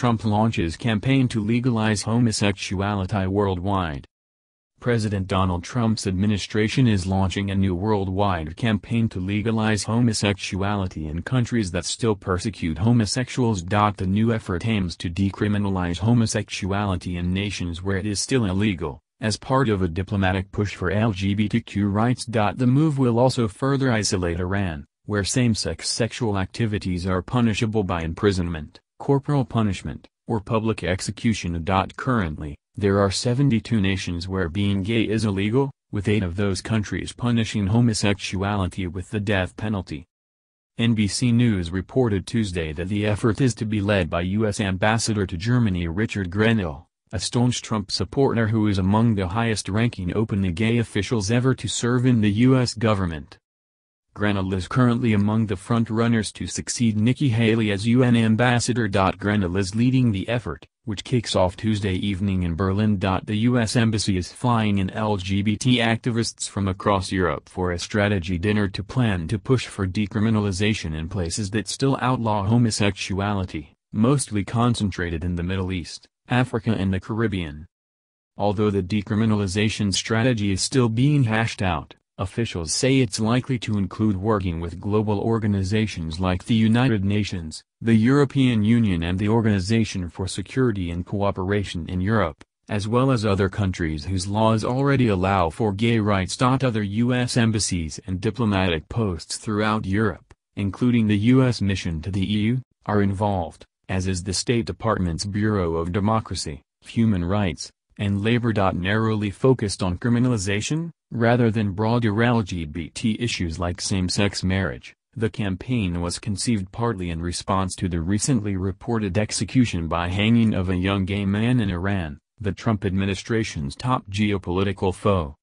Trump launches campaign to legalize homosexuality worldwide. President Donald Trump's administration is launching a new worldwide campaign to legalize homosexuality in countries that still persecute homosexuals. The new effort aims to decriminalize homosexuality in nations where it is still illegal, as part of a diplomatic push for LGBTQ rights. The move will also further isolate Iran, where same-sex sexual activities are punishable by imprisonment, corporal punishment, or public execution. Currently, there are 72 nations where being gay is illegal, with 8 of those countries punishing homosexuality with the death penalty. NBC News reported Tuesday that the effort is to be led by U.S. Ambassador to Germany Richard Grenell, a staunch Trump supporter who is among the highest-ranking openly gay officials ever to serve in the U.S. government. Grenell is currently among the front-runners to succeed Nikki Haley as UN ambassador. Grenell is leading the effort, which kicks off Tuesday evening in Berlin. The U.S. Embassy is flying in LGBT activists from across Europe for a strategy dinner to plan to push for decriminalization in places that still outlaw homosexuality, mostly concentrated in the Middle East, Africa and the Caribbean. Although the decriminalization strategy is still being hashed out, officials say it's likely to include working with global organizations like the United Nations, the European Union and the Organization for Security and Cooperation in Europe, as well as other countries whose laws already allow for gay rights. Other U.S. embassies and diplomatic posts throughout Europe, including the U.S. mission to the EU, are involved, as is the State Department's Bureau of Democracy, Human Rights, and Labor. Narrowly focused on criminalization, rather than broader LGBT issues like same-sex marriage, the campaign was conceived partly in response to the recently reported execution by hanging of a young gay man in Iran, the Trump administration's top geopolitical foe.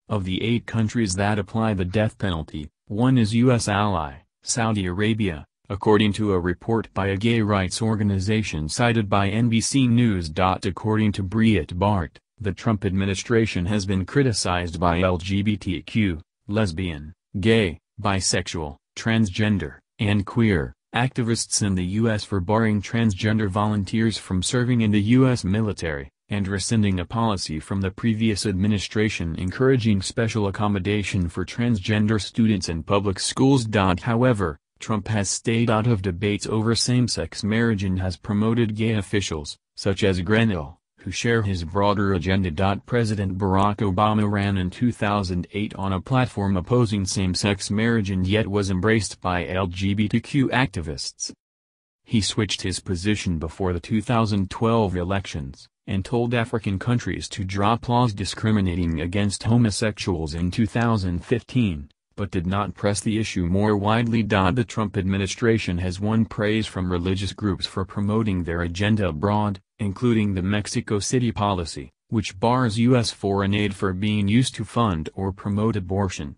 Of the 8 countries that apply the death penalty, one is U.S. ally, Saudi Arabia, according to a report by a gay rights organization cited by NBC News. According to Breitbart, Bart, the Trump administration has been criticized by LGBTQ, lesbian, gay, bisexual, transgender, and queer activists in the U.S. for barring transgender volunteers from serving in the U.S. military, and rescinding a policy from the previous administration encouraging special accommodation for transgender students in public schools. However, Trump has stayed out of debates over same-sex marriage and has promoted gay officials, such as Grenell, who share his broader agenda. President Barack Obama ran in 2008 on a platform opposing same-sex marriage and yet was embraced by LGBTQ activists. He switched his position before the 2012 elections, and told African countries to drop laws discriminating against homosexuals in 2015. But did not press the issue more widely. The Trump administration has won praise from religious groups for promoting their agenda abroad, including the Mexico City policy, which bars U.S. foreign aid for being used to fund or promote abortion,